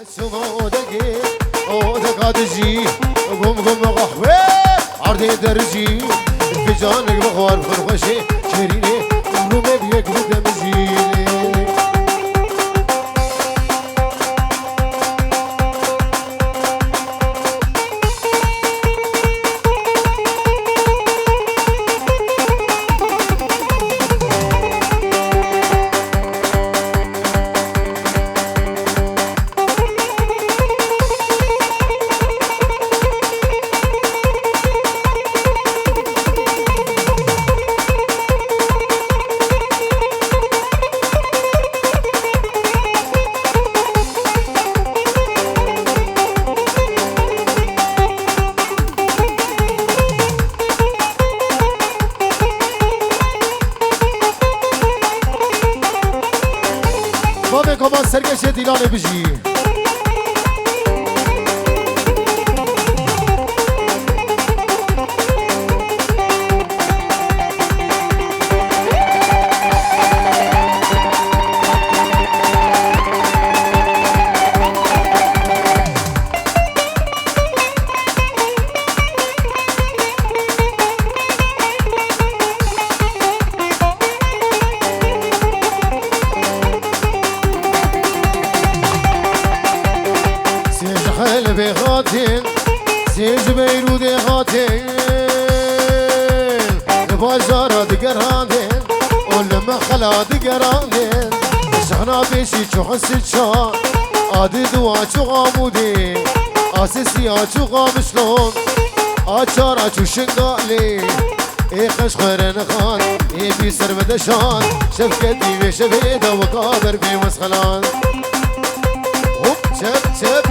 سمودكي ودك عدجي قم قهوة عرضي درجي في جانك بغوار فرغشي شيريني نومي بيك بدمجيني كمان سرقة ديلاني بجي قلبي غاتين سيج بيرودي غاتين البازارة دقرانين ولما خلا دقرانين شحنا بيشي شو حسد شان عادي دوا شو غامودي اساسي شو غامشلون اچارا شو شنقالي اي خش خيرن خان اي بيسر بدشان شفكتي بشفيدا وقابر بي مسخلان شب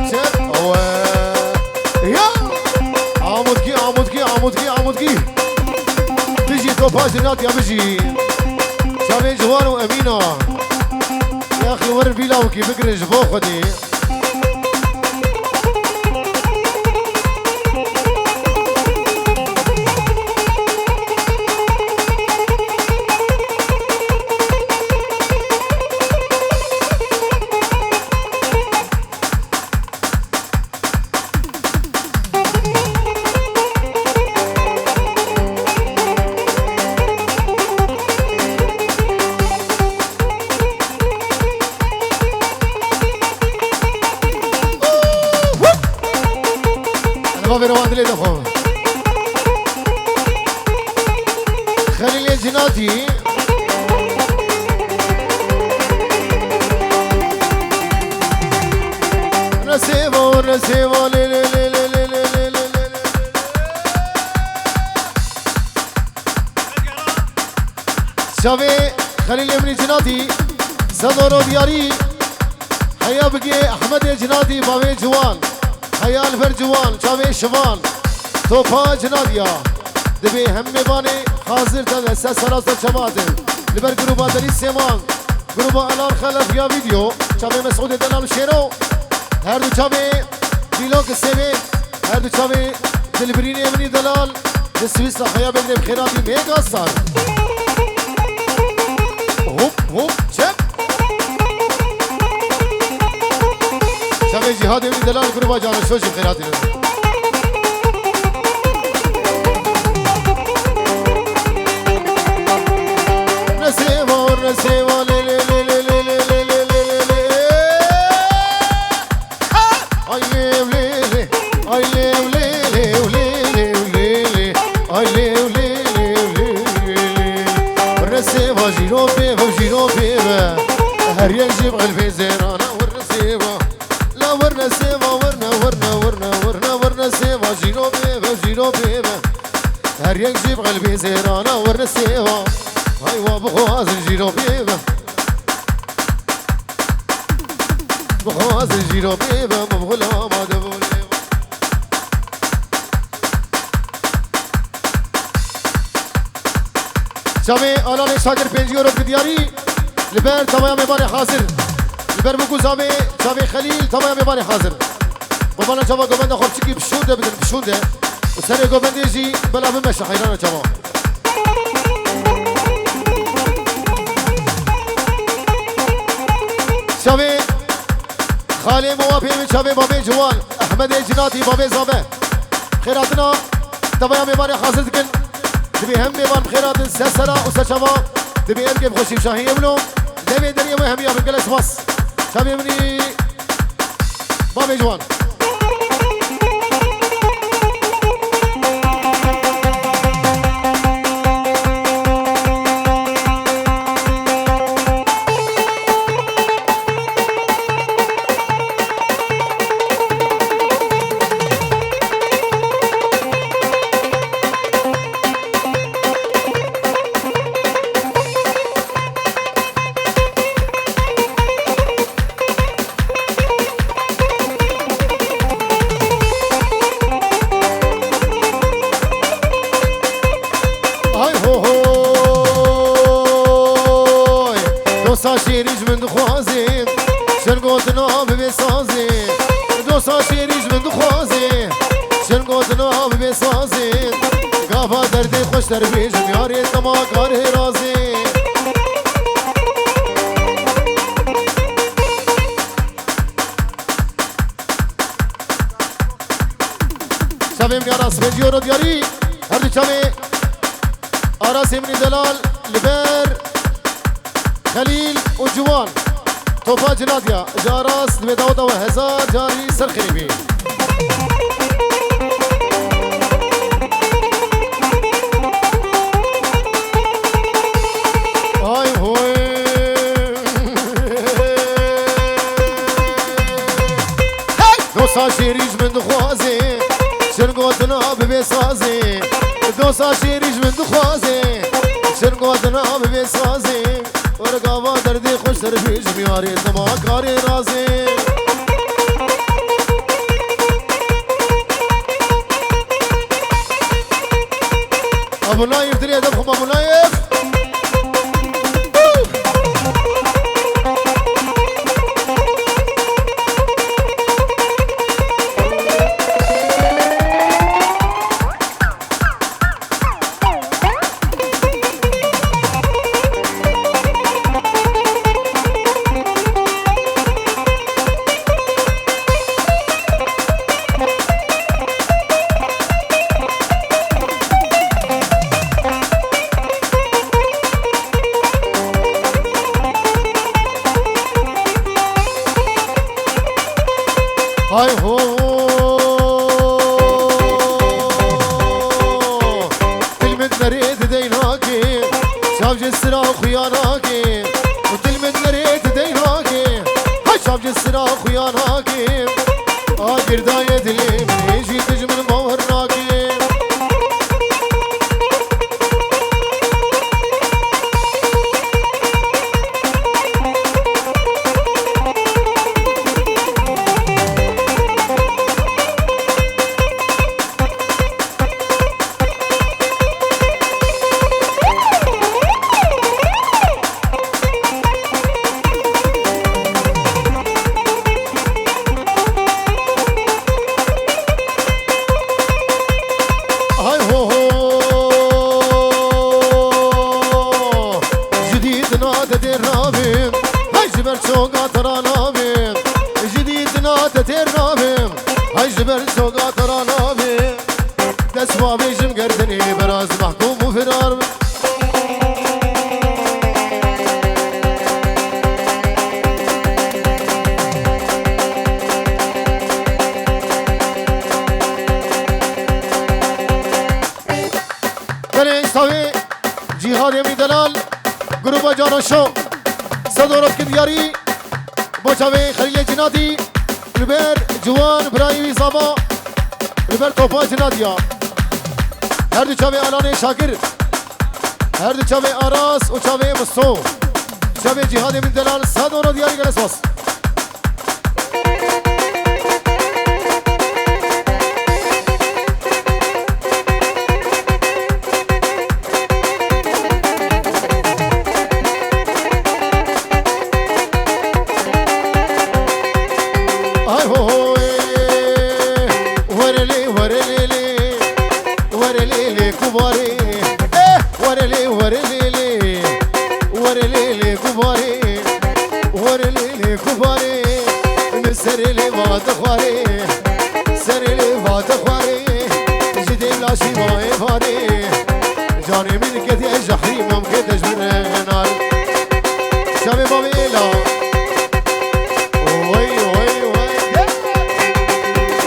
يا عمودكي بيجي توباجنات يا بيجي شامي جوان وامينه يا اخي ور بيلاوكي بقرج فوق خدي خليل جناتي نسيبه لي شافي خليل ابن جناتي صدرو دياري حيا بقي احمد جناتي بابي جوان حيا الفرجوان شافي شمال توفا جناديا دبي هم باني حاضر تنسى سراسر شماتل لبر جروبا دلي سيمان جروبا الان خلف يا فيديو شافي مسعود دلال شيرو هر دو شافي فيلوك سيمي هر دو شافي دلبريني امني دلال دسويس حيا بن بخيراتي ميغا صار هوب شب شافي جهاد امني دلال جروبا جانا شوشي بخيراتي نسيبه لي جيرو بيبه هر يجيب قلبي زيرانا ورنسيبه لا ورنسيبه ورنسيبه جيرو بيبه هر يجيب قلبي زيرانا ورنسيبه ايوا بغواز جيرو بيبه بغواز جيرو بيبه مبغلا ما دبولي شامي الان شاكر 5 يورو بدياري لبر تمام باري حاضر لبر بوكو شامي خليل تمام باري حاضر بابانا شباب قبل خرجكي بشوده بدل بشوده وسري قبل يجي بلا بمشي حيرانا شباب شامي خالي موافي من شابي بابي جوان احمد جناتي بابي زابه خيراتنا تبايا ميباري حاضر دكن دبي هم ميبان خيرات سسرا وسشبا دبي ام كيف خوشي شاهي يملو دبي دريا وهم يا بقلش بس شابي مني بابي جوان شيريج من دخوازي شرقوتنا ببسازي دوسا شيريج من دخوازي شرقوتنا ببسازي قافا دردي خوش تربيج مياري تما كاره رازي شبه مياراس فيديو دياري هردو شبه آراس من دلال لبر خليل وجوان توفا جناديا جاراس لبداودا وهزار جاري سرخريبي هاي هوي دوسا شيريج من دخوازي شرقوتنا ببسازي دوسا شيريج من دخوازي شرقوتنا ببسازي ورقابا دردي خوش ترفيج مياري تما كاري رازي ابو نايف دري دبخم ابو نايف هاي هو تلمد نريد ديناكي شاف جسرا خياناكي وتلمد نريد ديناكي هاي شاف جسرا خياناكي آخر داية دلي من يجي تجمل مهرناكي جهاد امین دلال گروه جانشو صدارت که دیاری با چاوه خلیل جنادی لبر جوان برایوی زاما لبر توفا جنادیا هر دو چاوه آلان شاکر هر دو چاوه آراس و چاوه مستو چاوه جهاد امین دلال صدارت دیاری گلس باس خواري سري لفات خواري جدي بلاشي ما يفاري جاني من كتي جحري ممكن تجبر نار شباب بابيلا وي وي وي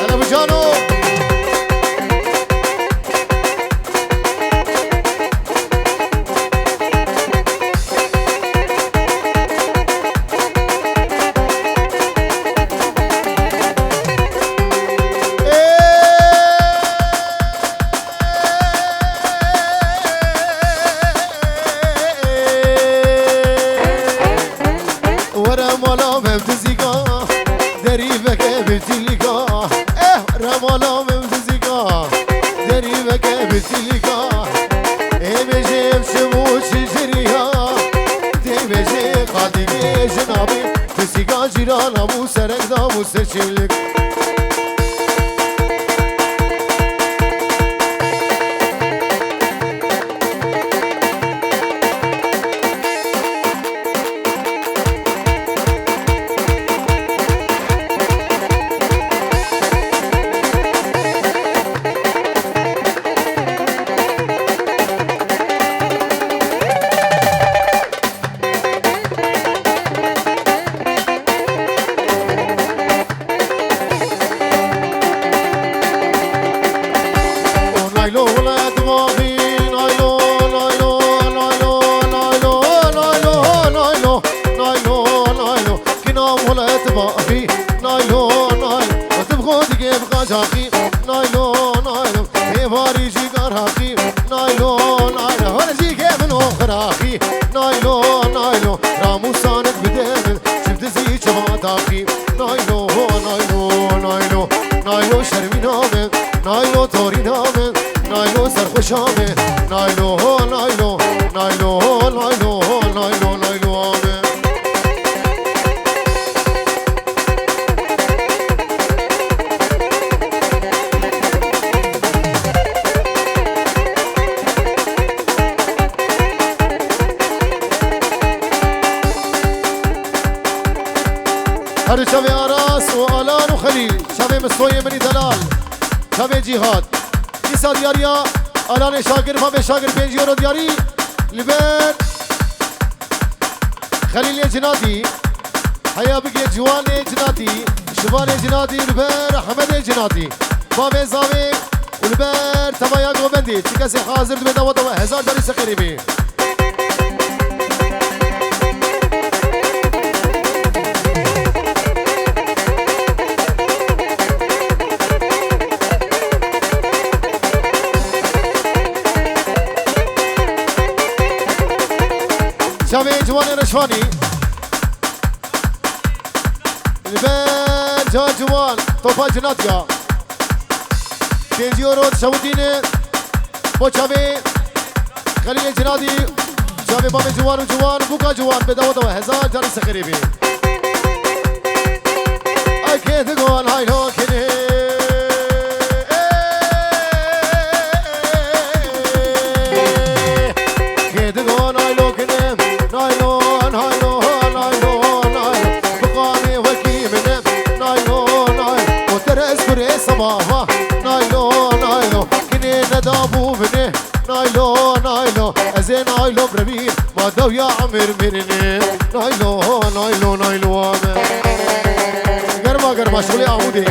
انا بجانو جيران ابو سرك دابو سرشلك هر شبه آراس و آلان و خلیل شبه مصطوی بنی دلال شبه جیهاد ایسا دیاریا آلان شاگر فا به شاگر 5 یورو دیاری لبن خلیل جناتی حیا بگی جوان جناتی شبان جناتی لبن حمد جناتی فا زاوی و لبن تبایا گوبندی چی کسی حاضر دو بدوات و 1000 داری سخیری بی شبه جوان رشوانی البن جا جوان توفا جناتیا 5 یورو شودینه با شبه خلیل جنادی شبه بام جوان و جوان بوکا جوان به دوات و 1000 جاری سخیری بی ای که دگوان های لو کنه صباحا نايلو نايلو كني ندابو بني نايلو نايلو ازين نايلو بربين ما دو يا عمر مني نايلو نايلو نايلو قربا قربا شغلي عمودي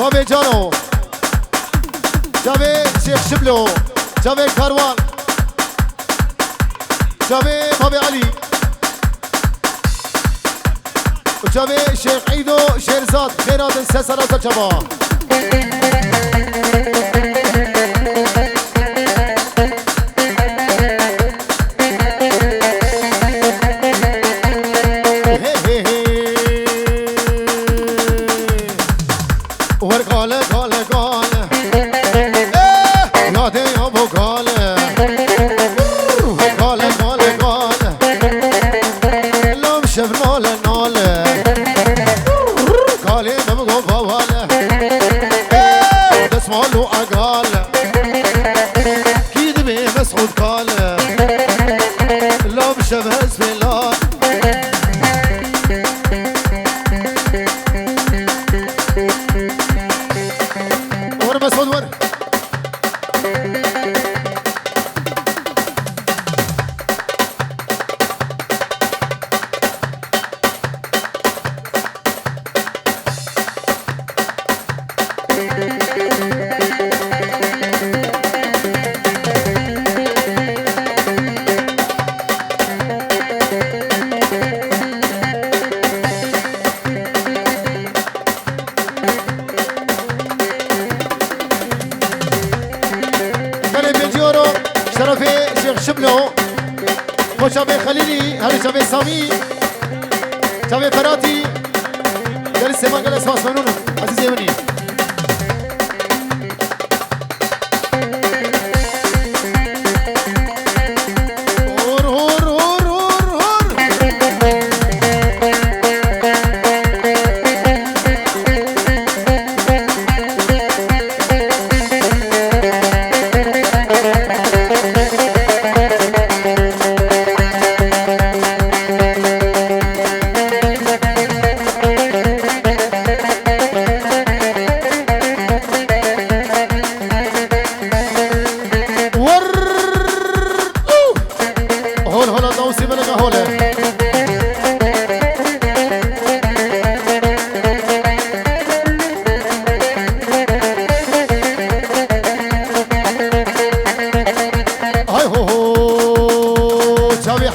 بابي جانو جابي شيخ شبلو جابي كاروان جابي بابي علي وجابي شيخ عيدو شيرزاد خيرات سلسلة الجبا شابي خليلي هذا شابي سامي شابي فراتي جالس سما جالس فاس منون عزيزي مني هور هور هور هور هور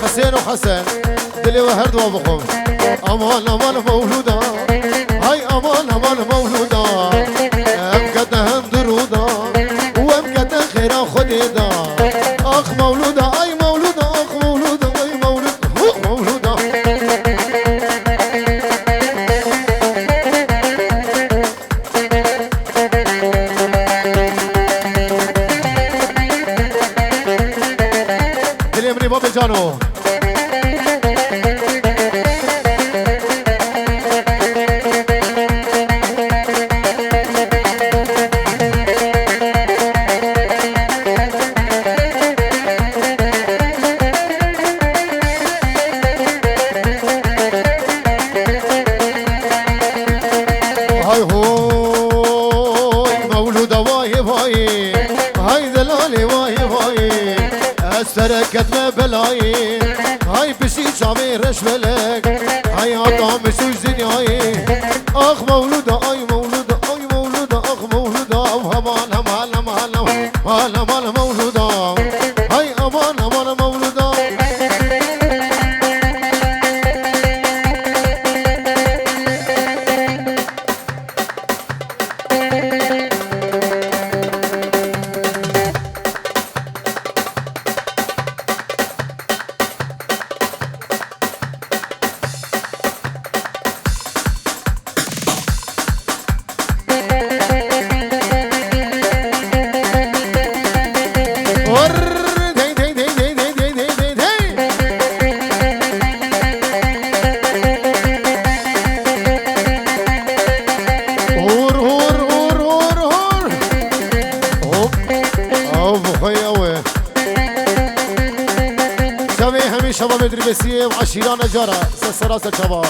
حسين وحسن دلي وهرد وابو امان امان مولودا هاي امان امان مولودا ام هم درودا وام خير خديدا اخ مولودا اي مولودا اخ مولودا اي مولودا مولودا دليمني بابي جانو سركت ما بلاي هاي بشي شامي رش بلك هاي عطام شوش دنياي اخ مولودة اي مولودة اي مولودة اخ مولودة وهمان همان همان همان همان مولودة هاي امان امان مولودة شباب دربسية وعشيران جارة سراسة شباب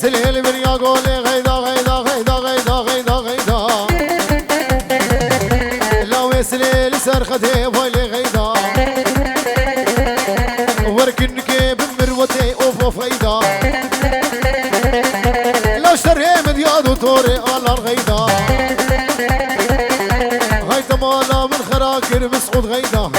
سليل بريا قولي غيدا غيدا غيدا غيدا غيدا غيدا لو سليل سرختي بولي غيدا وركنك بمروتي اوف اوف غيدا لو شرهي مدياد وطوري على الغيدا غيدا مالا من خراكر مسعود غيدا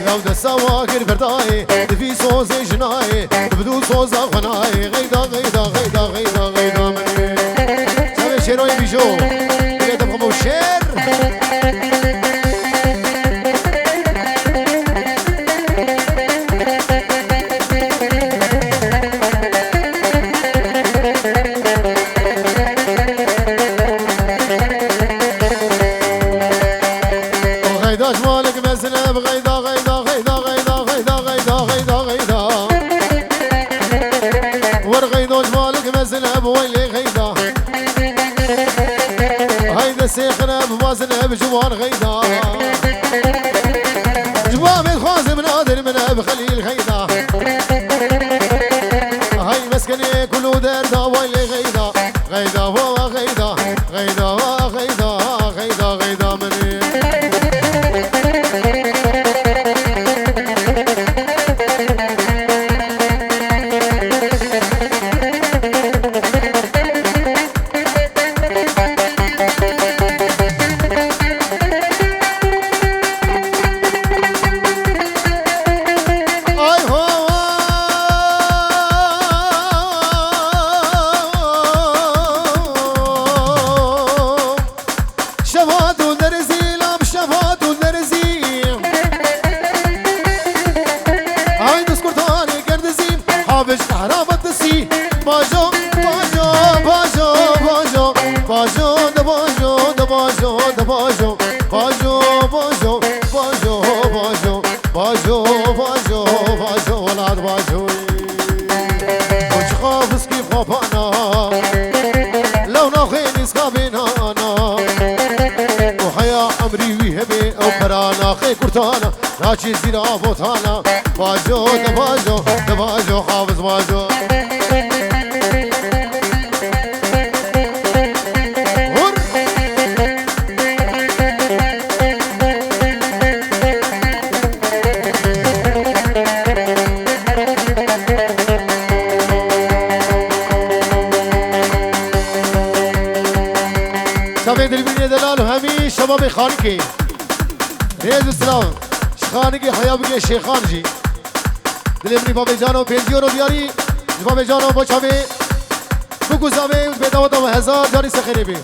لو دا سواكر برداي في صوزي جناي بدو صوزا غناي غيدا غيدا غيدا غيدا غيدا مني سامي شيروي بيجو غيدا بخمو شير غيدا جمالك مسنب غيدا غيدا غيدا غيدا غيدا غيدا غيدا غيدا ورغيدو جمالك مسنب ويلي غيدا هيدا سيخنا بوازنب جوان غيدا جوامي الخوازي من قادر من اب خليل غيدا هاي مسكني كلو دردا ويلي غيدا غيدا غيدا غيدا غيدا غيدا غيدا مني باجو باجو باجو باجو باجو دا باجو دا باجو دا باجو باجو باجو باجو باجو باجو باجو باجو ولاد باجو وش خافس كيف خافانا لو ناخيني سخابينا انا برانا خي كرتانا ناچي زيرا بوتانا باجو دباجو دباجو حافظ باجو شباب البنية دلال وهمي شباب خانقي ريز السلام خانقي حيا بقي شيخ خانجي دلبني بابي جانو بيجيورو دياري بابي جانو بوشابي بوكو زابي بداوتا وهزار جاري سخيري بي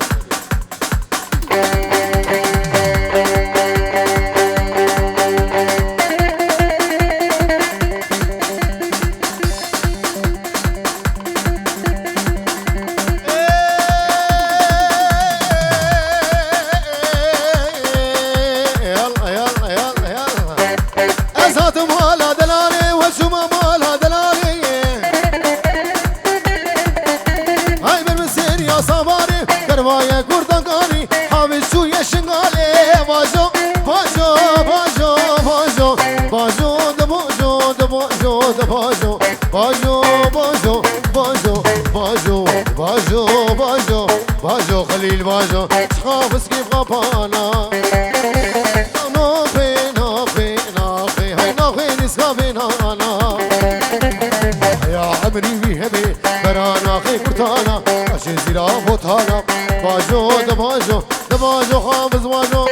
باجو خليل باجو شخافس كيف غبانا ناخي ناخي ناخي هاي ناخي نسكافي نانا يا عمري بيهبي برانا خي كرتانا عشان زيرا فوتانا باجو دباجو دباجو حافظ باجو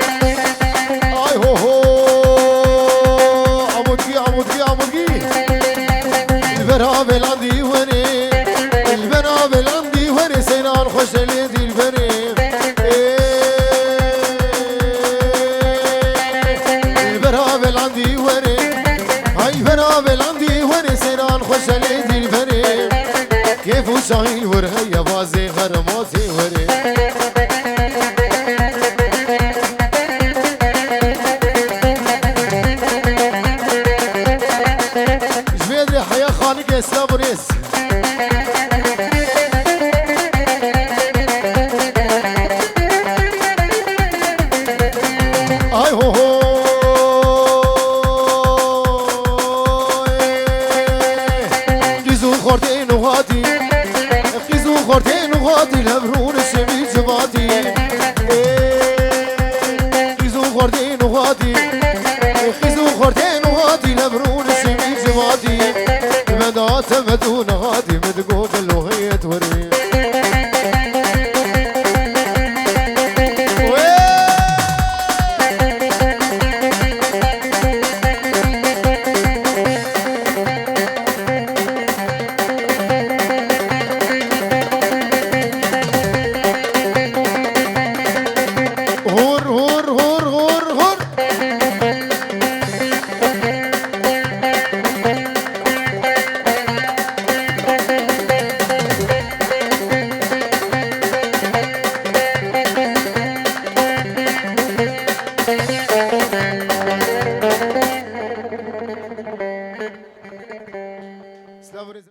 اي هو هو عمودكي عمودكي عمودكي البرابل عندي وني البرابل عندي وني سينان خوش ليدي البري البرابل عندي وني هاي البرابل عندي وني سينان خوش ليدي البري كيف وشايل ورهي بازي غرماتي وري جبيدري حيا خالق اسلام وريس اي هو هو خيزو خورتين وغادي خيزو خورتين وغادي